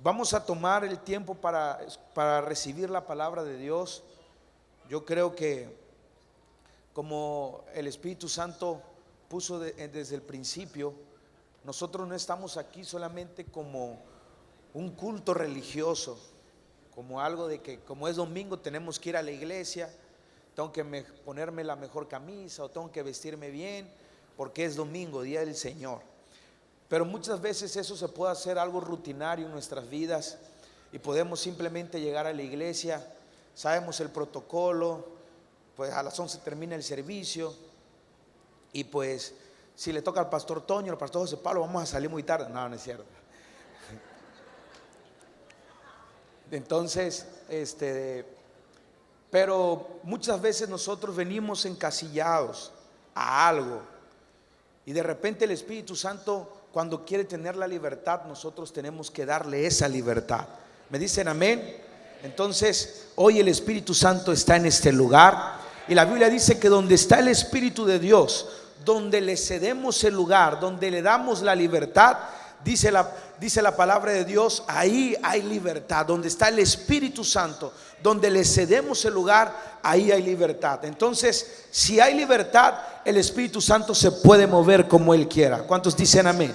Vamos a tomar el tiempo para recibir la palabra de Dios. Yo creo que como el Espíritu Santo puso desde el principio, nosotros no estamos aquí solamente como un culto religioso, como algo de que como es domingo tenemos que ir a la iglesia, tengo que ponerme la mejor camisa o tengo que vestirme bien porque es domingo, día del Señor. Pero muchas veces eso se puede hacer algo rutinario en nuestras vidas y podemos simplemente llegar a la iglesia, sabemos el protocolo, pues a las 11 termina el servicio y pues si le toca al pastor Toño, al pastor José Pablo, vamos a salir muy tarde. No, no es cierto. Entonces, pero muchas veces nosotros venimos encasillados a algo y de repente el Espíritu Santo, cuando quiere tener la libertad, nosotros tenemos que darle esa libertad. ¿Me dicen amén? Entonces, hoy el Espíritu Santo está en este lugar y la Biblia dice que donde está el Espíritu de Dios, donde le cedemos el lugar, donde le damos la libertad, dice la palabra de Dios, ahí hay libertad. Donde está el Espíritu Santo, donde le cedemos el lugar, ahí hay libertad. Entonces, si hay libertad, el Espíritu Santo se puede mover como Él quiera. ¿Cuántos dicen amén?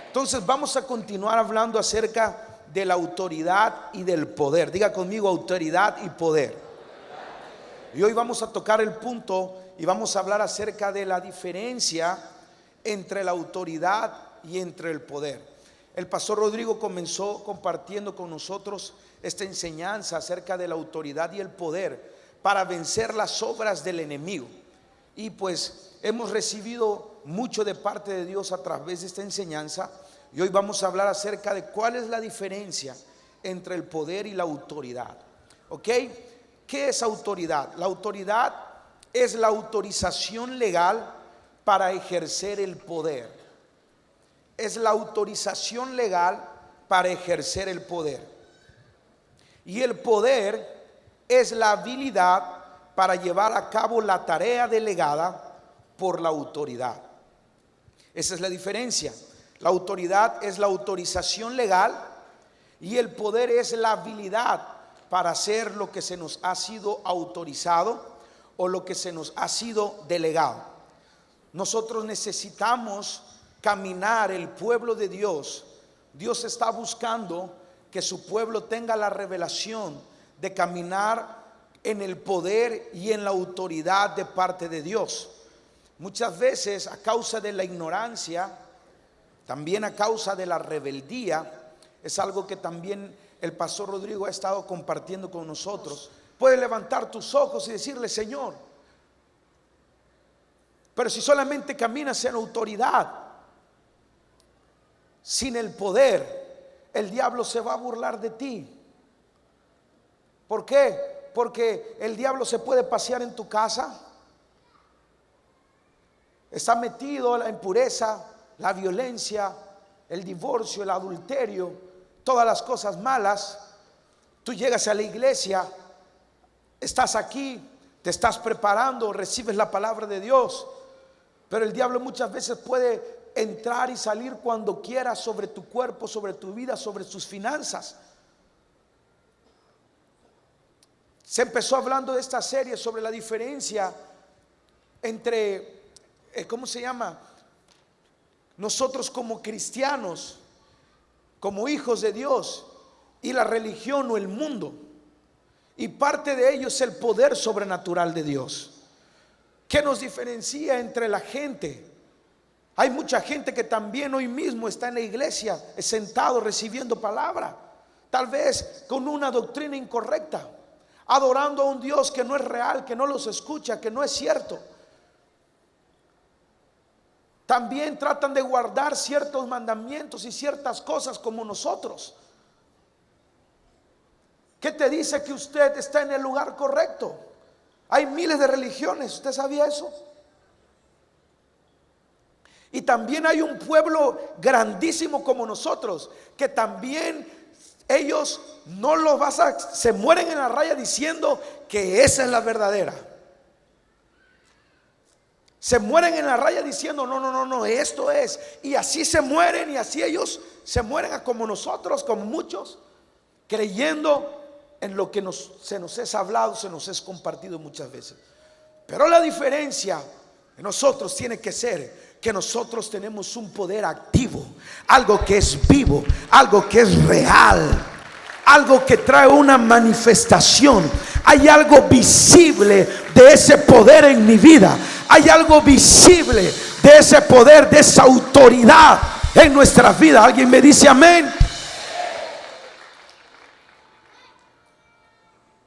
Entonces vamos a continuar hablando acerca de la autoridad y del poder. Diga conmigo, autoridad y poder. Y hoy vamos a tocar el punto y vamos a hablar acerca de la diferencia entre la autoridad y entre el poder. El pastor Rodrigo comenzó compartiendo con nosotros esta enseñanza acerca de la autoridad y el poder para vencer las obras del enemigo. Y pues hemos recibido mucho de parte de Dios a través de esta enseñanza. Y hoy vamos a hablar acerca de cuál es la diferencia entre el poder y la autoridad. ¿Ok? ¿Qué es autoridad? La autoridad es la autorización legal para ejercer el poder. Es la autorización legal para ejercer el poder. Y el poder es la habilidad para llevar a cabo la tarea delegada por la autoridad. Esa es la diferencia. La autoridad es la autorización legal y el poder es la habilidad para hacer lo que se nos ha sido autorizado o lo que se nos ha sido delegado. Nosotros necesitamos caminar, el pueblo de Dios. Dios está buscando que su pueblo tenga la revelación de caminar en el poder y en la autoridad de parte de Dios. Muchas veces a causa de la ignorancia, también a causa de la rebeldía, es algo que también el pastor Rodrigo ha estado compartiendo con nosotros. Puedes levantar tus ojos y decirle: Señor, pero si solamente caminas en autoridad, sin el poder, el diablo se va a burlar de ti. ¿Por qué? Porque el diablo se puede pasear en tu casa. Está metido la impureza, la violencia, el divorcio, el adulterio, todas las cosas malas. Tú llegas a la iglesia, estás aquí, te estás preparando, recibes la palabra de Dios, pero el diablo muchas veces puede entrar y salir cuando quiera sobre tu cuerpo, sobre tu vida, sobre tus finanzas. Se empezó hablando de esta serie sobre la diferencia entre, ¿cómo se llama? Nosotros como cristianos, como hijos de Dios, y la religión o el mundo. Y parte de ello es el poder sobrenatural de Dios. ¿Qué nos diferencia entre la gente? Hay mucha gente que también hoy mismo está en la iglesia, sentado recibiendo palabra, tal vez con una doctrina incorrecta, adorando a un Dios que no es real, que no los escucha, que no es cierto. También tratan de guardar ciertos mandamientos y ciertas cosas como nosotros. ¿Qué te dice que usted está en el lugar correcto? Hay miles de religiones, ¿usted sabía eso? Y también hay un pueblo grandísimo como nosotros, que también ellos no los vas a, se mueren en la raya diciendo que esa es la verdadera. Se mueren en la raya diciendo no, esto es. Y así se mueren y así ellos se mueren como nosotros, como muchos, creyendo en lo que se nos es hablado, se nos es compartido muchas veces. Pero la diferencia en nosotros tiene que ser que nosotros tenemos un poder activo, algo que es vivo, algo que es real, algo que trae una manifestación. Hay algo visible de ese poder en mi vida. Hay algo visible de ese poder, de esa autoridad en nuestra vida. ¿Alguien me dice amén?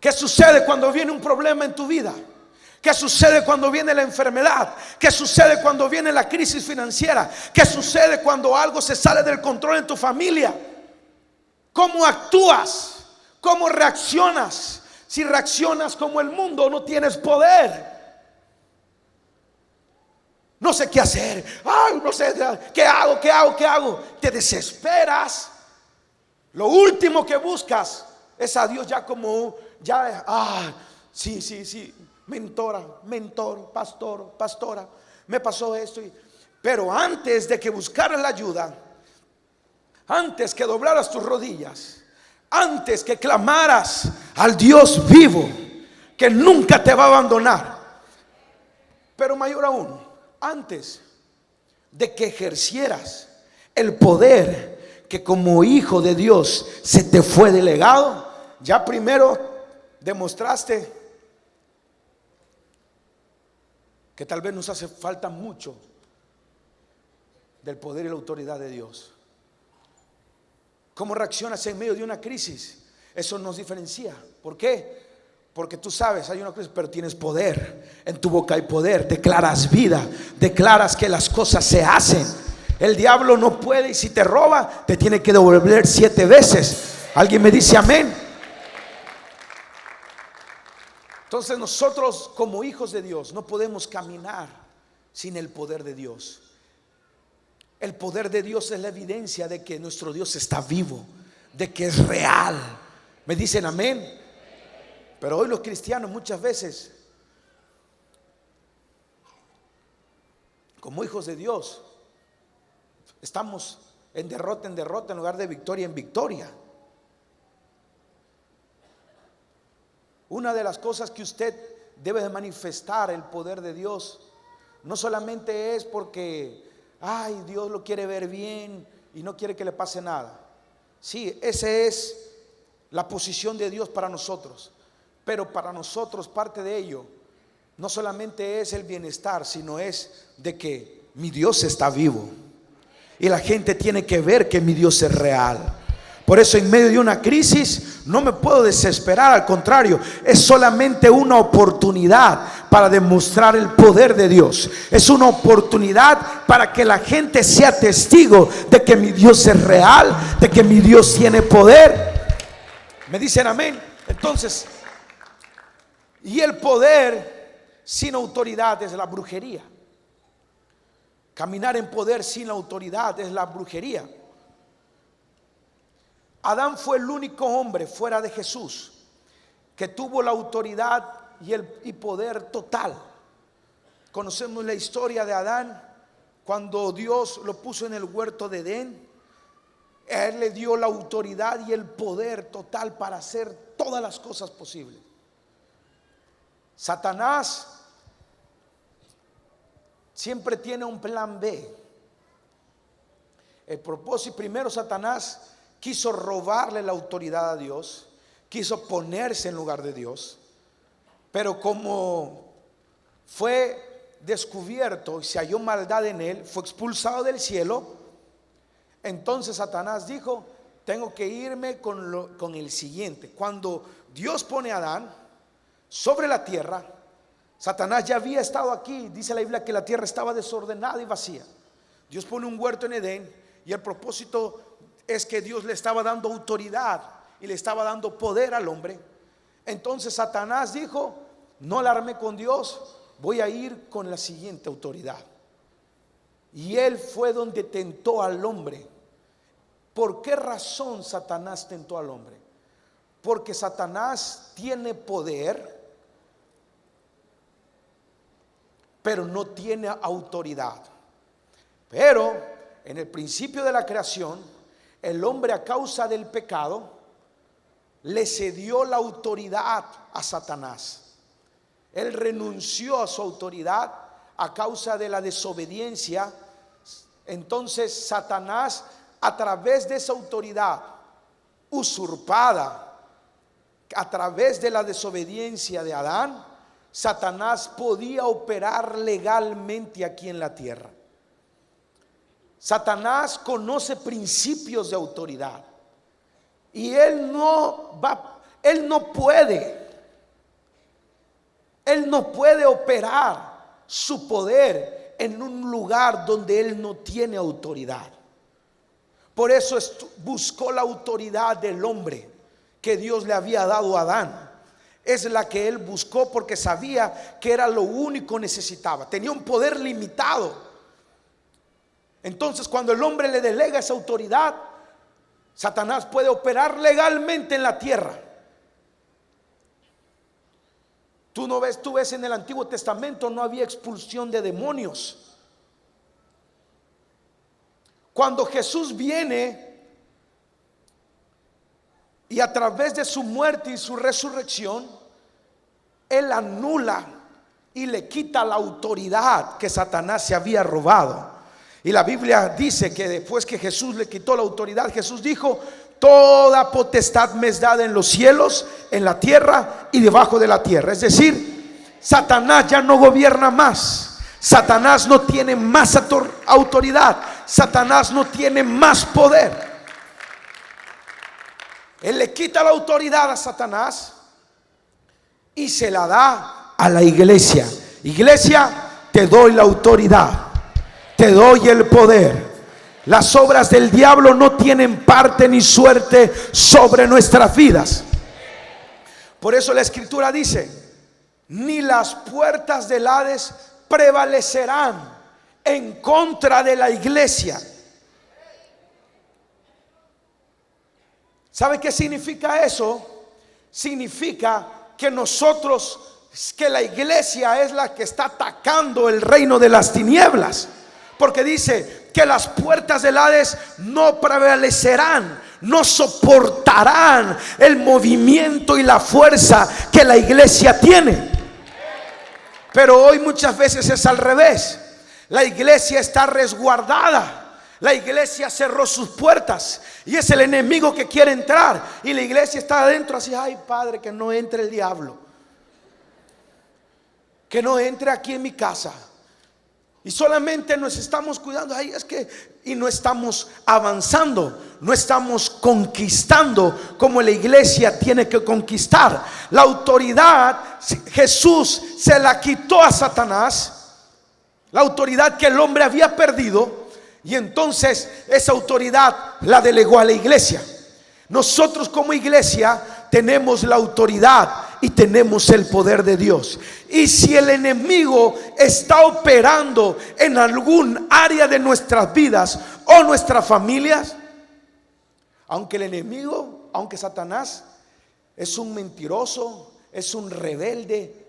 ¿Qué sucede cuando viene un problema en tu vida? ¿Qué sucede cuando viene la enfermedad? ¿Qué sucede cuando viene la crisis financiera? ¿Qué sucede cuando algo se sale del control en tu familia? ¿Cómo actúas? ¿Cómo reaccionas? Si reaccionas como el mundo, no tienes poder. No sé qué hacer. Ay, no sé qué hago. Te desesperas. Lo último que buscas es a Dios ya como sí. Mentor, pastora, me pasó esto. Pero antes de que buscaras la ayuda, antes que doblaras tus rodillas, antes que clamaras al Dios vivo, que nunca te va a abandonar, pero mayor aún, antes de que ejercieras el poder que como hijo de Dios se te fue delegado, ya primero demostraste que tal vez nos hace falta mucho del poder y la autoridad de Dios. ¿Cómo reaccionas en medio de una crisis? Eso nos diferencia. ¿Por qué? Porque tú sabes, hay una crisis, pero tienes poder. En tu boca hay poder. Declaras vida. Declaras que las cosas se hacen. El diablo no puede, y si te roba, te tiene que devolver 7 veces. ¿Alguien me dice amén? Entonces nosotros como hijos de Dios no podemos caminar sin el poder de Dios. El poder de Dios es la evidencia de que nuestro Dios está vivo, de que es real. ¿Me dicen amén? Pero hoy los cristianos muchas veces, como hijos de Dios, estamos en derrota en lugar de victoria en victoria. Una de las cosas que usted debe de manifestar el poder de Dios no solamente es porque Dios lo quiere ver bien y no quiere que le pase nada. Sí, esa es la posición de Dios para nosotros. Pero para nosotros parte de ello no solamente es el bienestar, sino es de que mi Dios está vivo y la gente tiene que ver que mi Dios es real. Por eso en medio de una crisis no me puedo desesperar, al contrario, es solamente una oportunidad para demostrar el poder de Dios. Es una oportunidad para que la gente sea testigo de que mi Dios es real, de que mi Dios tiene poder. ¿Me dicen amén? Entonces, y el poder sin autoridad es la brujería. Caminar en poder sin autoridad es la brujería. Adán fue el único hombre fuera de Jesús que tuvo la autoridad y poder total. Conocemos la historia de Adán cuando Dios lo puso en el huerto de Edén. Él le dio la autoridad y el poder total para hacer todas las cosas posibles. Satanás siempre tiene un plan B. El propósito, primero Satanás quiso robarle la autoridad a Dios, quiso ponerse en lugar de Dios, pero como fue descubierto y se halló maldad en él, fue expulsado del cielo. Entonces Satanás dijo: tengo que irme con el siguiente. Cuando Dios pone a Adán sobre la tierra, Satanás ya había estado aquí. Dice la Biblia que la tierra estaba desordenada y vacía. Dios pone un huerto en Edén y el propósito es que Dios le estaba dando autoridad y le estaba dando poder al hombre. Entonces Satanás dijo: no la armé con Dios, voy a ir con la siguiente autoridad. Y él fue donde tentó al hombre. ¿Por qué razón Satanás tentó al hombre? Porque Satanás tiene poder, pero no tiene autoridad. Pero en el principio de la creación, el hombre, a causa del pecado, le cedió la autoridad a Satanás. Él renunció a su autoridad a causa de la desobediencia. Entonces Satanás, a través de esa autoridad usurpada, a través de la desobediencia de Adán, Satanás podía operar legalmente aquí en la tierra. Satanás conoce principios de autoridad y él no puede operar su poder en un lugar donde él no tiene autoridad. Por eso buscó la autoridad del hombre que Dios le había dado a Adán. Es la que él buscó porque sabía que era lo único que necesitaba. Tenía un poder limitado. Entonces, cuando el hombre le delega esa autoridad, Satanás puede operar legalmente en la tierra. Tú ves en el Antiguo Testamento no había expulsión de demonios. Cuando Jesús viene y a través de su muerte y su resurrección, Él anula y le quita la autoridad que Satanás se había robado. Y la Biblia dice que después que Jesús le quitó la autoridad, Jesús dijo: toda potestad me es dada en los cielos, en la tierra y debajo de la tierra. Es decir, Satanás ya no gobierna más. Satanás no tiene más autoridad. Satanás no tiene más poder. Él le quita la autoridad a Satanás y se la da a la iglesia. Iglesia, te doy la autoridad, te doy el poder. Las obras del diablo no tienen parte ni suerte sobre nuestras vidas. Por eso la Escritura dice: ni las puertas del Hades prevalecerán en contra de la iglesia. ¿Sabe qué significa eso? Significa que que la iglesia es la que está atacando el reino de las tinieblas. Porque dice que las puertas del Hades no prevalecerán, no soportarán el movimiento y la fuerza que la iglesia tiene. Pero hoy muchas veces es al revés. La iglesia está resguardada. La iglesia cerró sus puertas y es el enemigo que quiere entrar, y la iglesia está adentro así: ay, Padre, que no entre el diablo, que no entre aquí en mi casa. Y solamente nos estamos cuidando, y no estamos avanzando, no estamos conquistando como la iglesia tiene que conquistar. La autoridad Jesús se la quitó a Satanás, la autoridad que el hombre había perdido, y entonces esa autoridad la delegó a la iglesia. Nosotros como iglesia tenemos la autoridad y tenemos el poder de Dios. Y si el enemigo está operando en algún área de nuestras vidas o nuestras familias, aunque Satanás es un mentiroso, es un rebelde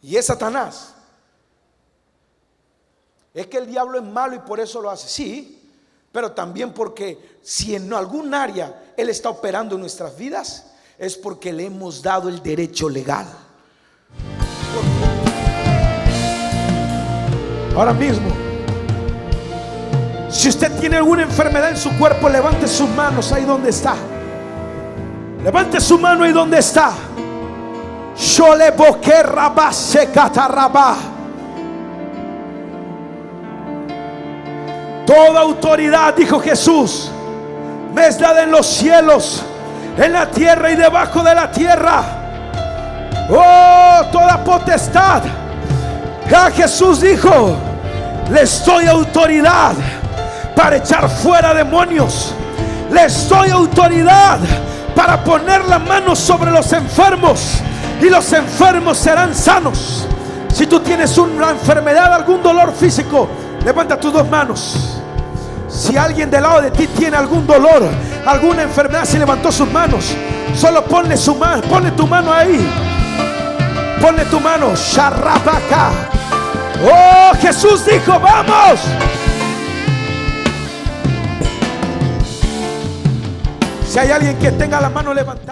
y es Satanás, es que el diablo es malo y por eso lo hace, sí, pero también porque si en algún área él está operando en nuestras vidas, es porque le hemos dado el derecho legal. Ahora mismo, si usted tiene alguna enfermedad en su cuerpo, levante sus manos ahí donde está. Levante su mano ahí donde está. Toda autoridad, dijo Jesús, me es dada en los cielos, en la tierra y debajo de la tierra. Oh, toda potestad. Jesús dijo: les doy autoridad para echar fuera demonios. Les doy autoridad para poner la mano sobre los enfermos y los enfermos serán sanos. Si tú tienes una enfermedad, algún dolor físico, levanta tus dos manos. Si alguien del lado de ti tiene algún dolor, alguna enfermedad, si levantó sus manos, solo ponle tu mano ahí. Ponle tu mano. Sharabaka. Oh, Jesús dijo: vamos. Si hay alguien que tenga la mano levantada.